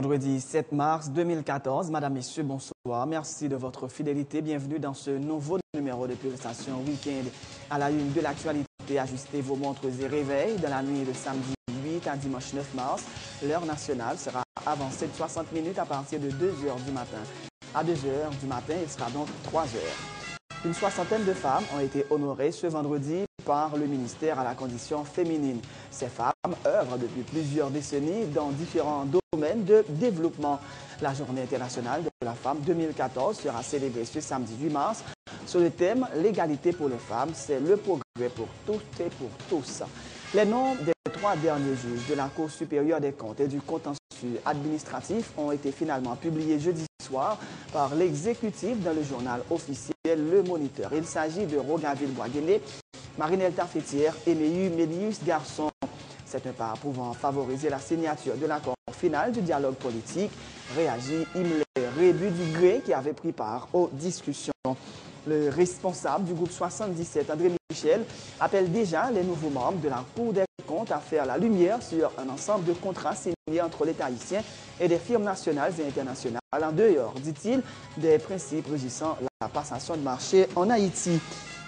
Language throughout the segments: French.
Vendredi 7 mars 2014. Madame, Messieurs, bonsoir. Merci de votre fidélité. Bienvenue dans ce nouveau numéro de Pulsation Week-end. À la une de l'actualité, ajustez vos montres et réveils. Dans la nuit de samedi 8 à dimanche 9 mars, l'heure nationale sera avancée de 60 minutes à partir de 2 heures du matin. À 2 heures du matin, il sera donc 3 heures. Une soixantaine de femmes ont été honorées ce vendredi par le ministère à la condition féminine. Ces femmes œuvrent depuis plusieurs décennies dans différents domaines de développement. La Journée internationale de la femme 2014 sera célébrée ce samedi 8 mars sur le thème « L'égalité pour les femmes, c'est le progrès pour toutes et pour tous ». Les noms des 3 derniers juges de la Cour supérieure des comptes et du contentieux administratif ont été finalement publiés jeudi soir par l'exécutif dans le journal officiel Le Moniteur. Il s'agit de Rogaville-Boisguené, Marinelle Tafetière et Mélius Garçon. C'est un pas pouvant favoriser la signature de l'accord final du dialogue politique, réagit Imler Rébu Dugré qui avait pris part aux discussions. Le responsable du groupe 77, André Michel, appelle déjà les nouveaux membres de la Cour des comptes à faire la lumière sur un ensemble de contrats signés entre l'État haïtien et des firmes nationales et internationales, en dehors, dit-il, des principes régissant la passation de marché en Haïti.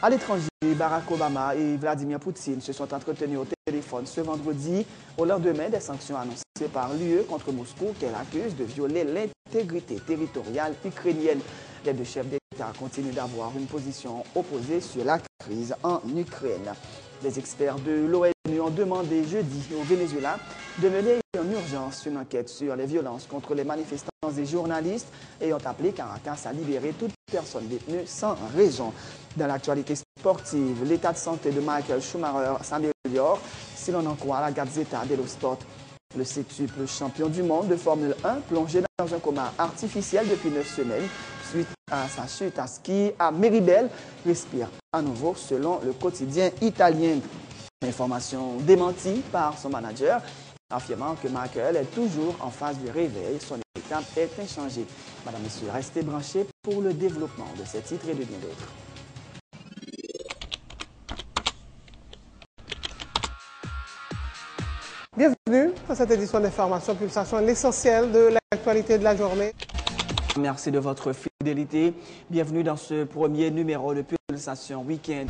À l'étranger, Barack Obama et Vladimir Poutine se sont entretenus au téléphone ce vendredi au lendemain des sanctions annoncées par l'UE contre Moscou qu'elle accuse de violer l'intégrité territoriale ukrainienne. Les deux chefs d'État continuent d'avoir une position opposée sur la crise en Ukraine. Les experts de l'ONU ont demandé jeudi au Venezuela de mener en urgence une enquête sur les violences contre les manifestants et journalistes et ont appelé Caracas à libérer toute personne détenue sans raison. Dans l'actualité sportive, l'état de santé de Michael Schumacher s'améliore si l'on en croit la Gazzetta dello Sport. Le septuple champion du monde de Formule 1 plongé dans un coma artificiel depuis 9 semaines suite à sa chute à ski à Méribel respire à nouveau selon le quotidien italien. Information démentie par son manager affirmant que Michael est toujours en phase de réveil. Son état est inchangé. Madame, Messieurs, restez branchés pour le développement de ces titres et de bien d'autres. Bienvenue dans cette édition d'information Pulsation, l'essentiel de l'actualité de la journée. Merci de votre fidélité. Bienvenue dans ce premier numéro de Pulsation Week-end.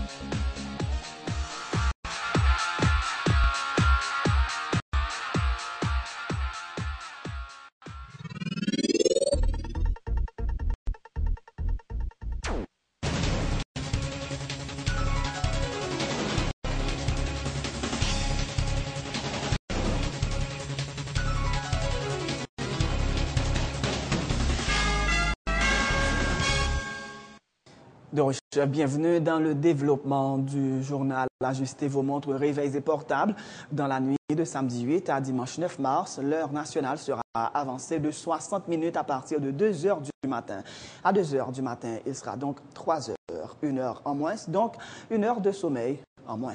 Donc, bienvenue dans le développement du journal Ajustez vos montres, réveils et portables. Dans la nuit de samedi 8 à dimanche 9 mars, l'heure nationale sera avancée de 60 minutes à partir de 2 heures du matin. À 2 heures du matin, il sera donc 3 heures, 1 heure en moins, donc 1 heure de sommeil en moins.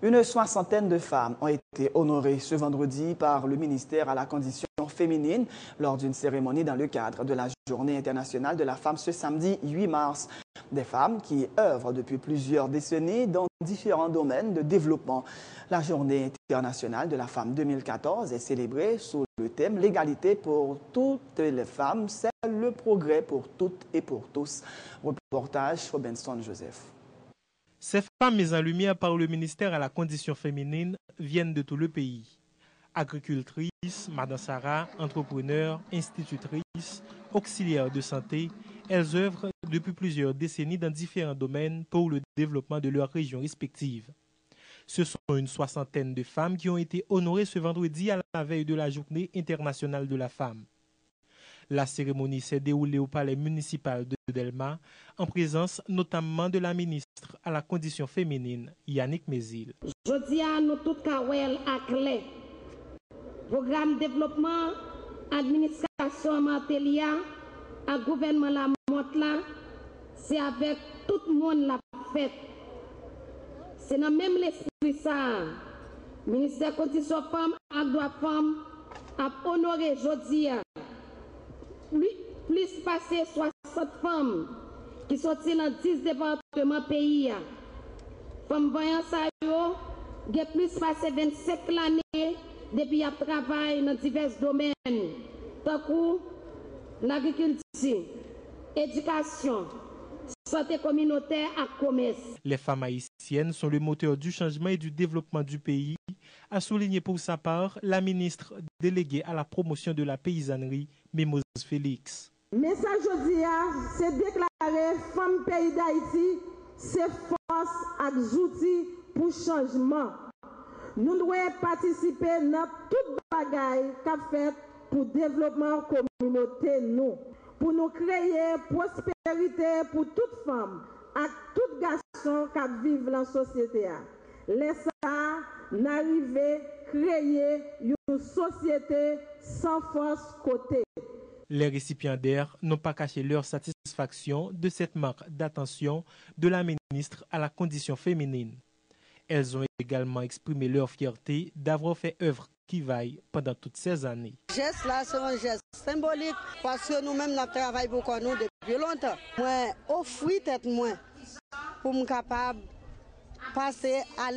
Une soixantaine de femmes ont été honorées ce vendredi par le ministère à la condition féminine lors d'une cérémonie dans le cadre de la Journée internationale de la femme ce samedi 8 mars. Des femmes qui œuvrent depuis plusieurs décennies dans différents domaines de développement. La Journée internationale de la femme 2014 est célébrée sous le thème « L'égalité pour toutes les femmes, c'est le progrès pour toutes et pour tous ». Reportage Robinson Joseph. Ces femmes mises en lumière par le ministère à la condition féminine viennent de tout le pays. Agricultrices, Madame Sarah, entrepreneurs, institutrices, auxiliaires de santé, elles œuvrent depuis plusieurs décennies dans différents domaines pour le développement de leurs régions respectives. Ce sont une soixantaine de femmes qui ont été honorées ce vendredi à la veille de la Journée internationale de la femme. La cérémonie s'est déroulée au palais municipal de Delma, en présence notamment de la ministre à la condition féminine, Yannick Mézil. Jodi a nous tout kawel à clé. Programme développement, administration Mantelia, à gouvernement la monte là, c'est avec tout le monde la fête. C'est dans même l'esprit ça. Ministère condition femme à droit femme a honoré jodi a. Plus passé 60 femmes qui sont dans 10 départements pays. Femmes voyant ça, il y a plus passé 25 l'année depuis qu'elle travaille dans divers domaines. tant que l'agriculture, éducation, santé communautaire et commerce. Les femmes haïtiennes sont le moteur du changement et du développement du pays, a souligné pour sa part la ministre déléguée à la promotion de la paysannerie, Mimose Félix. Message aujourd'hui, c'est déclarer femmes pays d'Haïti, c'est force et outils pour changement. Nous devons participer dans toute bagaille qu'a fait pour développement communauté nous, pour nous créer prospérité pour toute femme et tout garçon qui vivent dans la société. Laissez n'arriver créer une société sans force côté. Les récipiendaires n'ont pas caché leur satisfaction de cette marque d'attention de la ministre à la condition féminine. Elles ont également exprimé leur fierté d'avoir fait œuvre qui vaille pendant toutes ces années. Geste là, c'est un geste symbolique parce que nous-mêmes, nous travaillons pour nous depuis longtemps. Moi, offrir tête moi pour me capable passer à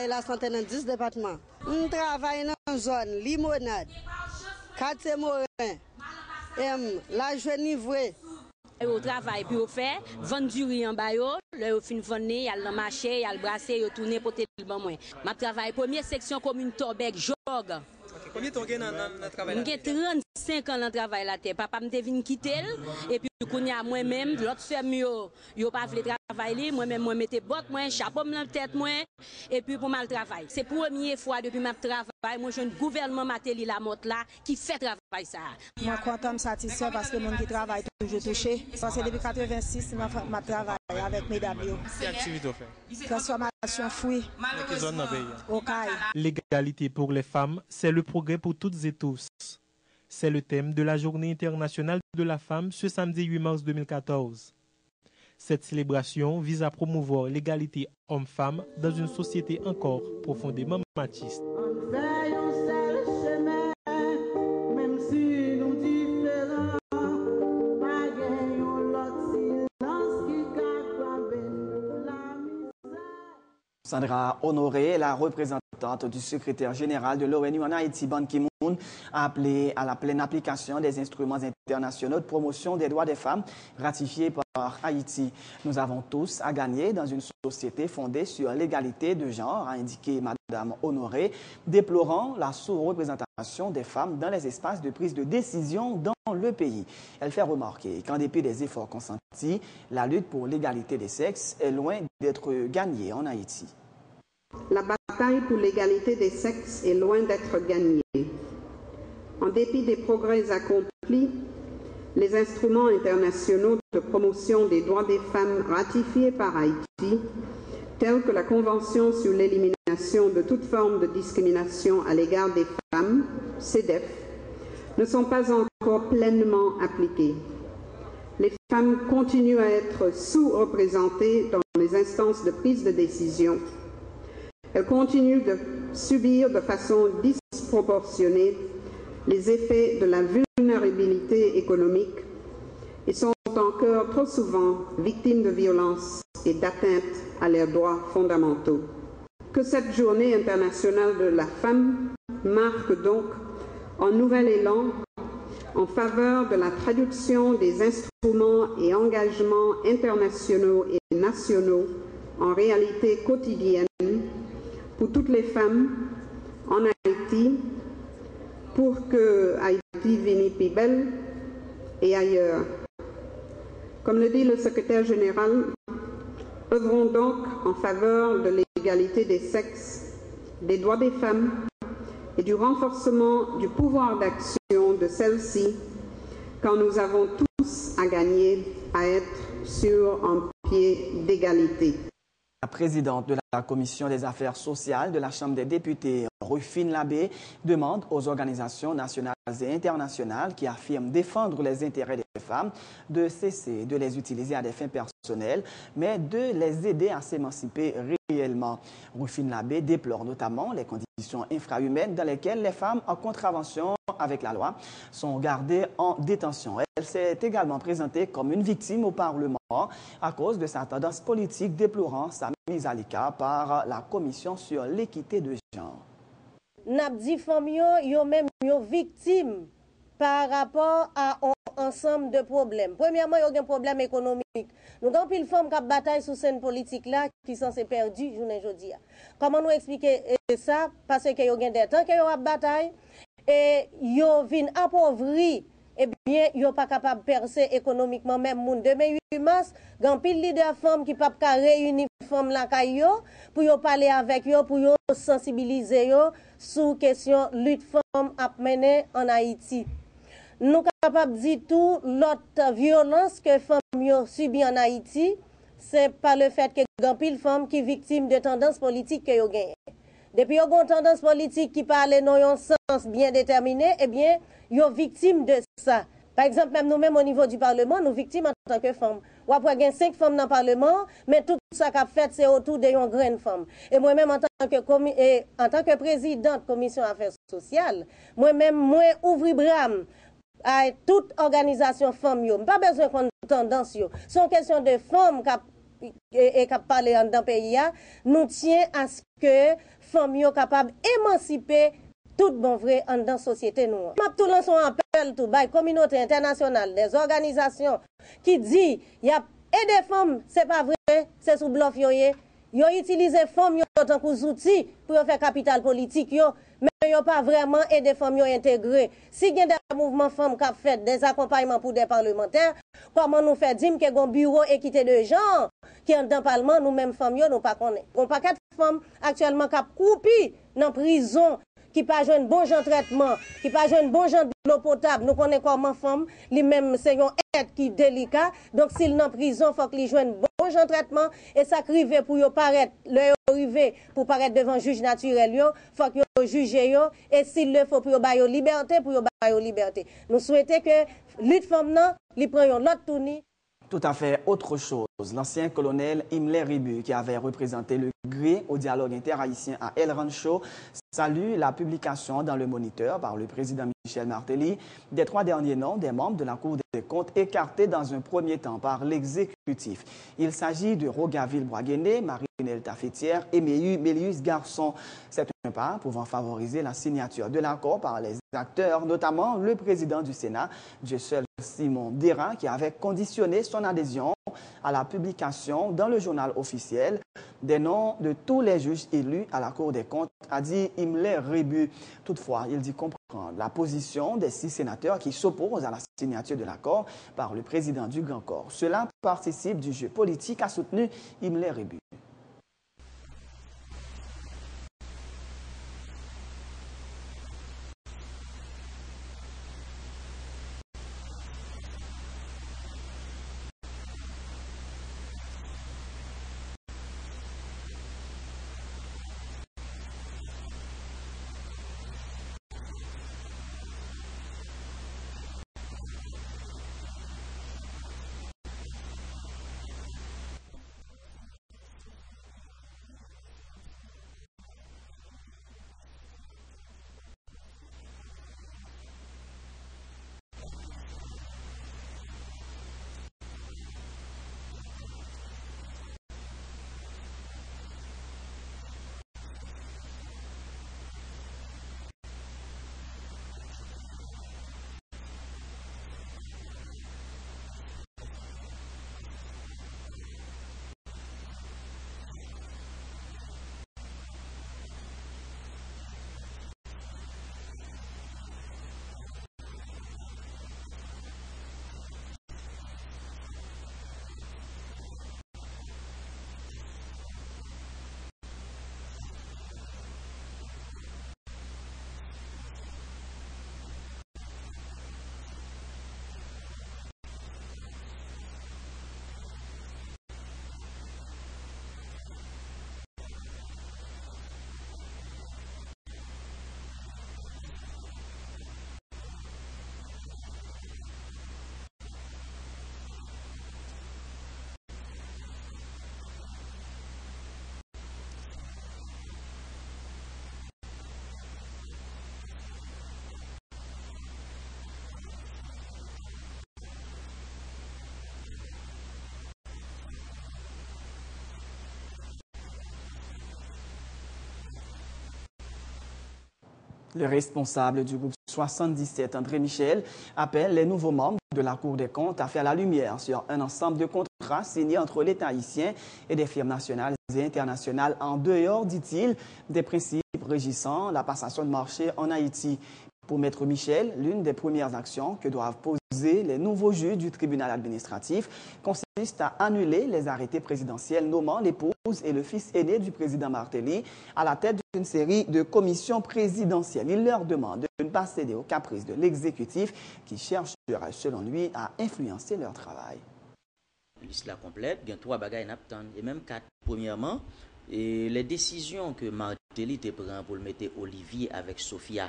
la santé dans 10 départements. Nous travaillons dans une zone limonade, quartier Morin, la jeune livrée. Au travail puis au fait vendre du riz en bayo le fin vendre y a le marché y a le brasser y tourner pour tel bon moi m'a travail première section commune Torbec jog. Combien de temps dans travail? J'ai 35 ans dans travail là terre papa me vinn quitter et puis kounya moi même l'autre ferme yo pas voulu travailler moi même moi mettais botte moi chapeau dans tête moi et puis pour mal travail c'est première fois depuis ma travail moi jeune gouvernement Matéli la motte là qui fait travail ça moi content satisfait parce que mon qui travaille toujours touché parce que depuis 86 ma travail avec mesdames yo. Quelle activité on fait? Transformation fruits au Caille. L'égalité pour les femmes, c'est le progrès pour toutes et tous. C'est le thème de la Journée internationale de la femme ce samedi 8 mars 2014. Cette célébration vise à promouvoir l'égalité homme-femme dans une société encore profondément machiste. Sandra Honoré, la représentante du secrétaire général de l'ONU en Haïti, Ban Ki-moon, a appelé à la pleine application des instruments internationaux de promotion des droits des femmes ratifiés par Haïti. Nous avons tous à gagner dans une société fondée sur l'égalité de genre, a indiqué Mme Honoré, déplorant la sous-représentation des femmes dans les espaces de prise de décision dans le pays. Elle fait remarquer qu'en dépit des efforts consentis, la lutte pour l'égalité des sexes est loin d'être gagnée en Haïti. La bataille pour l'égalité des sexes est loin d'être gagnée. En dépit des progrès accomplis, les instruments internationaux de promotion des droits des femmes ratifiés par Haïti, tels que la Convention sur l'élimination de toute forme de discrimination à l'égard des femmes, CEDEF, ne sont pas encore pleinement appliqués. Les femmes continuent à être sous-représentées dans les instances de prise de décision. Elles continuent de subir de façon disproportionnée les effets de la vulnérabilité économique et sont encore trop souvent victimes de violences et d'atteintes à leurs droits fondamentaux. Que cette journée internationale de la femme marque donc un nouvel élan en faveur de la traduction des instruments et engagements internationaux et nationaux en réalité quotidienne pour toutes les femmes en Haïti, pour que Haïti vienne plus belle et ailleurs. Comme le dit le secrétaire général, œuvrons donc en faveur de l'égalité des sexes, des droits des femmes et du renforcement du pouvoir d'action de celles-ci, quand nous avons tous à gagner à être sur un pied d'égalité. La présidente de la Commission des affaires sociales de la Chambre des députés, Rufine Labbé, demande aux organisations nationales et internationales qui affirment défendre les intérêts des femmes de cesser de les utiliser à des fins personnelles, mais de les aider à s'émanciper réellement. Rufine Labbé déplore notamment les conditions infrahumaines dans lesquelles les femmes en contravention avec la loi sont gardées en détention. Elle s'est également présentée comme une victime au Parlement à cause de sa tendance politique, déplorant sa mise à l'écart par la Commission sur l'équité de genre. N'a dit femmes yo même yo victime par rapport à un ensemble de problèmes. Premièrement, il y a un problème économique. Nous avons pile femme qui bataille sous scène politique là qui sont perdus journée aujourd'hui. Comment nous expliquer ça? Parce qu'il y a des temps qu'il y a une bataille et ils viennent appauvrir. Eh bien, ils ne sont pas capables de percer économiquement. Même moun demain 8 mars, il y a pile leader femmes qui ne peuvent pas réunir femmes là pour parler avec eux, pour sensibiliser eux sur question lutte femme à mener en Haïti. Nous sommes capables de dire tout l'autre violence que les femmes subissent en Haïti, c'est par le fait que y a pile femmes qui sont victimes de tendances politiques que vous gagnent. Depuis qu'il y a une tendance politique qui parle dans un sens bien déterminé, eh bien, ils sont victimes de ça. Par exemple, même nous-mêmes au niveau du Parlement, nous sommes victimes en tant que femmes. Ou après, il y a 5 femmes dans le Parlement, mais tout ça qu'a fait, c'est autour de une grande femme. Et moi-même, en tant que présidente de la Commission Affaires sociales, moi-même, moi, ouvrir bras à toute organisation femme. Je n'ai pas besoin de tendance. C'est une question de femmes qui parlent dans le pays. Nous tenons à ce que femmes soient capables d'émanciper tout bon vrai dans la société. Nous tout lançons un appel à la communauté internationale, des organisations qui disent qu'il y a des femmes, ce n'est pas vrai, c'est sous bluff. Ils utilisent les femmes en tant qu'outils pour faire capital politique, mais ils n'ont pas vraiment aidé les femmes à intégrer. Si il y a des mouvements femmes qui ont fait des accompagnements pour des parlementaires, comment nous faire dire qu'il y a un bureau équité de genre qui est dans le Parlement, nous-mêmes femmes, nous ne connaissons pas. Il y a un paquet de femmes actuellement qui ont coupé dans la prison, qui n'ont pas joué un bon genre de traitement, qui n'ont pas joué un bon genre de l'eau potable. Nous connaissons comment femmes, les-mêmes, c'est un aide qui est délicat. Donc, s'ils sont en prison, il faut qu'ils jouent un bon genre de traitement. Et ça crive pour paraître, pour paraître devant le juge naturel, il faut qu'ils jugent. Et s'il le faut, pour qu'ils liberté, pour qu'ils liberté. Nous souhaitons que lutte femme, ils prennent l'autre tournée. Tout à fait autre chose. L'ancien colonel Imler Ribu, qui avait représenté le GRI au dialogue interhaïtien à El Rancho, salue la publication dans le Moniteur par le président Michel Martelly des 3 derniers noms des membres de la Cour des comptes écartés dans un premier temps par l'exécutif. Il s'agit de Rogaville Boisguené, Marinelle Tafetière et Mélius Garçon. C'est un pas pouvant favoriser la signature de l'accord par les acteurs, notamment le président du Sénat, Dieu seul Simon Dérin, qui avait conditionné son adhésion à la publication dans le journal officiel des noms de tous les juges élus à la Cour des comptes, a dit Imler Ribu. Toutefois, il dit comprendre la position des 6 sénateurs qui s'opposent à la signature de l'accord par le président du Grand Corps. Cela participe du jeu politique, a soutenu Imler Ribu. Le responsable du groupe 77, André Michel, appelle les nouveaux membres de la Cour des comptes à faire la lumière sur un ensemble de contrats signés entre l'État haïtien et des firmes nationales et internationales en dehors, dit-il, des principes régissant la passation de marché en Haïti. Pour Maître Michel, l'une des premières actions que doivent poser les nouveaux juges du tribunal administratif consiste à annuler les arrêtés présidentiels nommant l'épouse et le fils aîné du président Martelly à la tête d'une série de commissions présidentielles. Il leur demande de ne pas céder aux caprices de l'exécutif qui chercherait, selon lui, à influencer leur travail. Liste la complète, il y a 3 bagages n'attendent, et même 4. Premièrement, les décisions que Martelly te prend pour le mettre Olivier avec Sophia,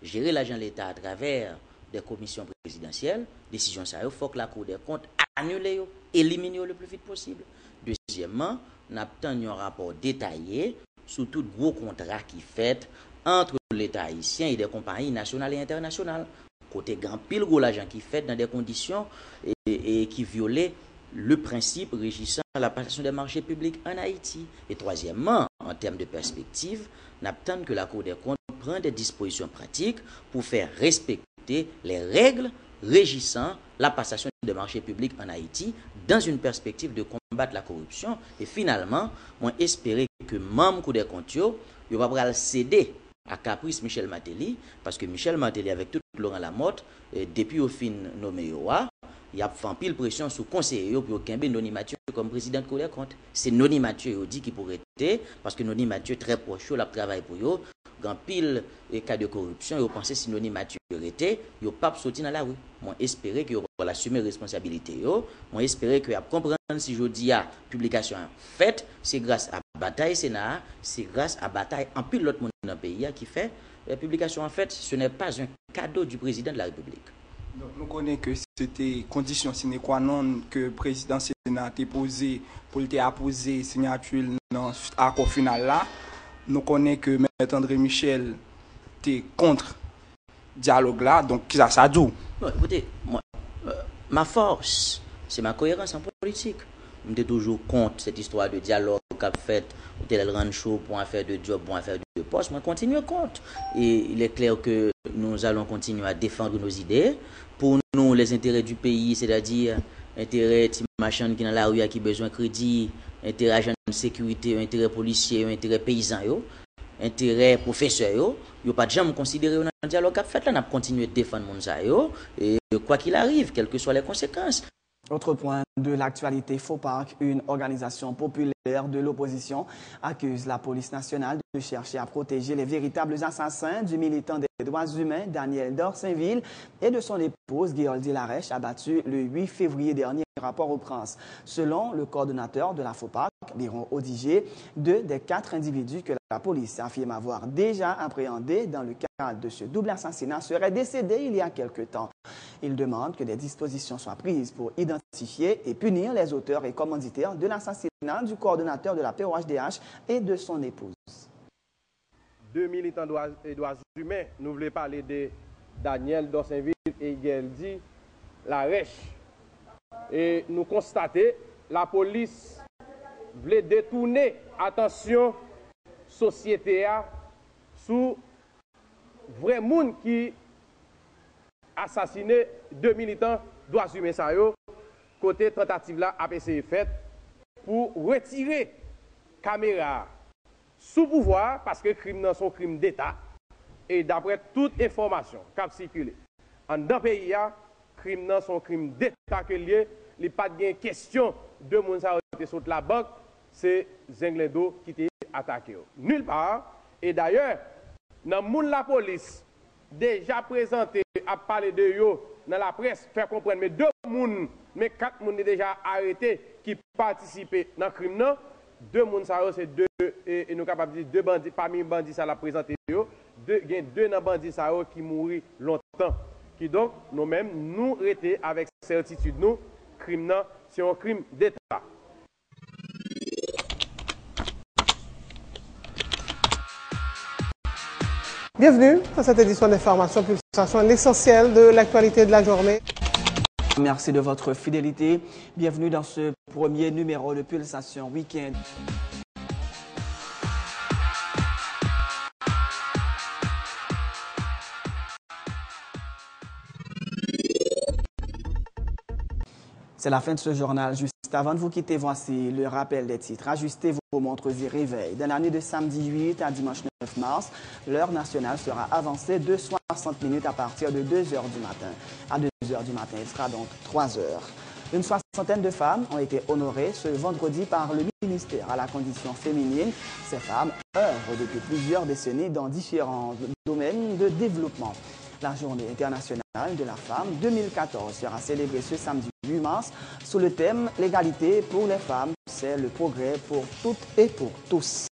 gérer l'argent de l'État à travers des commissions présidentielles, décision ça, il faut que la Cour des comptes annule, élimine le plus vite possible. Deuxièmement, nous avons un rapport détaillé sur tout gros contrat qui fait entre l'État haïtien et des compagnies nationales et internationales. Côté grand pile gros l'argent qui fait dans des conditions et qui violaient le principe régissant la passation des marchés publics en Haïti. Et troisièmement, en termes de perspective, nous attendons que la Cour des comptes prenne des dispositions pratiques pour faire respecter les règles régissant la passation des marchés publics en Haïti dans une perspective de combattre la corruption. Et finalement, moi espérer que membre Cour des comptes, il va pas céder à caprice Michel Martelly, parce que Michel Martelly avec tout Laurent Lamotte, depuis au fin nommé il a fait pile pression sur le conseiller pour qu'il y ait Noni Mathieu comme président de Cour des comptes. C'est Noni Mathieu dit qui pourrait être, parce que Noni Mathieu très proche, il a travaillé pour eux. Quand pile cas de corruption, ils pensaient si Noni Mathieu était, ils n'ont pas sorti dans la rue. Moi, espérer qu'ils vont assumer responsabilité. Moi, espérer qu'ils vont comprendre si je dis à publication faite, c'est grâce à bataille Sénat, c'est grâce à bataille en pile l'autre monde dans le pays qui fait la publication en fait. Ce n'est pas un cadeau du président de la République. Donc, nous connaissons que c'était condition sine qua non que le président Sénat a posé pour apposer signature dans l'accord final là. Nous connaissons que M. André Michel était contre le dialogue là. Donc, qui ça dit? Écoutez, moi, ma force, c'est ma cohérence en politique. Je suis toujours contre cette histoire de dialogue qu'a fait ou tel grand show pour faire de job, pour faire de poste. Moi, je continue contre. Et il est clair que nous allons continuer à défendre nos idées. Pour nous, les intérêts du pays, c'est-à-dire intérêts de machin qui dans la rue qui a besoin de crédit, intérêt agent de sécurité, intérêt policier, intérêt paysan, intérêt professeur, yo pas de jamais considéré dans le dialogue qu'a fait là, n'a continuer de défendre mon ça et quoi qu'il arrive, quelles que soient les conséquences. Autre point de l'actualité, FOPAC, une organisation populaire de l'opposition, accuse la police nationale de chercher à protéger les véritables assassins du militant des droits humains Daniel Dorsainville et de son épouse Guéoldi Larèche, abattu le 8 février dernier, rapport au Prince. Selon le coordonnateur de la FOPAC, Biron Odigé, 2 des 4 individus que la police affirme avoir déjà appréhendés dans le cadre de ce double assassinat seraient décédés il y a quelque temps. Il demande que des dispositions soient prises pour identifier et punir les auteurs et commanditaires de l'assassinat du coordonnateur de la POHDH et de son épouse. 2 militants des droits humains, nous voulons parler de Daniel Dorsainville et Guéoldi Larèche. Et nous constatons la police voulait détourner attention société sous vrai monde qui assassiné 2 militants droits humains ça yo côté tentative là a essayé fait pour retirer caméra sous pouvoir parce que crime dans son crime d'état et d'après toute information qui a circulé en dans pays crime dans son crime d'état que lié il pas de question de monde ça sur la banque c'est Zenglendo qui était attaqué nulle part et d'ailleurs dans monde la police déjà présenté à parler de yo dans la presse faire comprendre mais 2 moun mais 4 moun déjà arrêtés qui participaient dans le crime non 2 moun ça c'est 2 et nous capable dire 2 bandits parmi bandits ça la présenté yo 2 dans bandits ça qui mouri longtemps qui donc nous même nous rété avec certitude nous crime non c'est un crime d'état. Bienvenue dans cette édition d'information Pulsation, l'essentiel de l'actualité de la journée. Merci de votre fidélité. Bienvenue dans ce premier numéro de Pulsation Week-end. C'est la fin de ce journal. Juste avant de vous quitter, voici le rappel des titres. Ajustez vos montres et réveils. Dans la nuit de samedi 8 à dimanche 9 mars, l'heure nationale sera avancée de 60 minutes à partir de 2 h du matin. À 2 h du matin, il sera donc 3 h. Une soixantaine de femmes ont été honorées ce vendredi par le ministère à la condition féminine. Ces femmes œuvrent depuis plusieurs décennies dans différents domaines de développement. La journée internationale de la femme 2014 sera célébrée ce samedi 8 mars sous le thème « L'égalité pour les femmes, c'est le progrès pour toutes et pour tous ».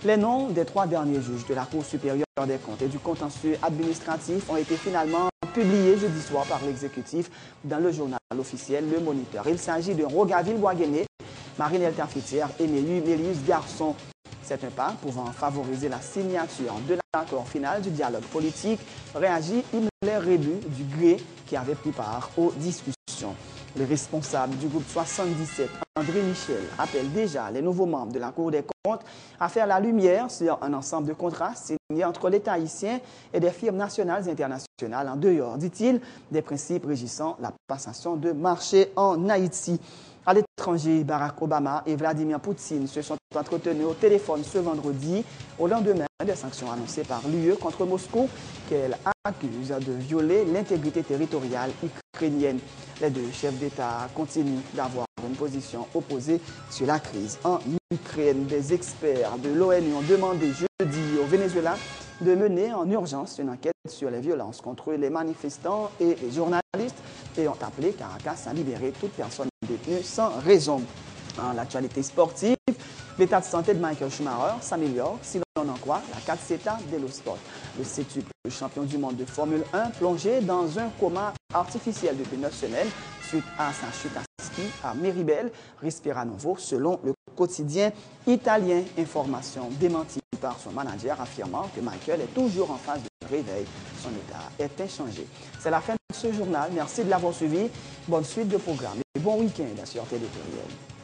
Les noms des 3 derniers juges de la Cour supérieure des comptes et du contentieux administratif ont été finalement publiés jeudi soir par l'exécutif dans le journal officiel Le Moniteur. Il s'agit de Rogaville-Boisguené, Marinelle Tafitière et Mélius Garçon. C'est un pas pouvant favoriser la signature de l'accord final du dialogue politique, réagit Himmler Rébu du GRE qui avait pris part aux discussions. Le responsable du groupe 77, André Michel, appelle déjà les nouveaux membres de la Cour des comptes à faire la lumière sur un ensemble de contrats signés entre l'État haïtien et des firmes nationales et internationales en dehors, dit-il, des principes régissant la passation de marché en Haïti. À l'étranger, Barack Obama et Vladimir Poutine se sont entretenus au téléphone ce vendredi au lendemain des sanctions annoncées par l'UE contre Moscou qu'elle accuse de violer l'intégrité territoriale ukrainienne. Les deux chefs d'État continuent d'avoir une position opposée sur la crise en Ukraine. Des experts de l'ONU ont demandé jeudi au Venezuela de mener en urgence une enquête sur les violences contre les manifestants et les journalistes et ont appelé Caracas à libérer toute personne détenue sans raison. Dans l'actualité sportive, l'état de santé de Michael Schumacher s'améliore, si l'on en croit la Gazzetta dello Sport. Le septuple champion du monde de Formule 1 plongé dans un coma artificiel depuis 9 semaines suite à sa chute à ski à Méribel respire à nouveau selon le quotidien italien. Information démentie par son manager affirmant que Michael est toujours en phase de réveil. Son état est inchangé. C'est la fin de ce journal. Merci de l'avoir suivi. Bonne suite de programme et bon week-end sur Télé Pluriel.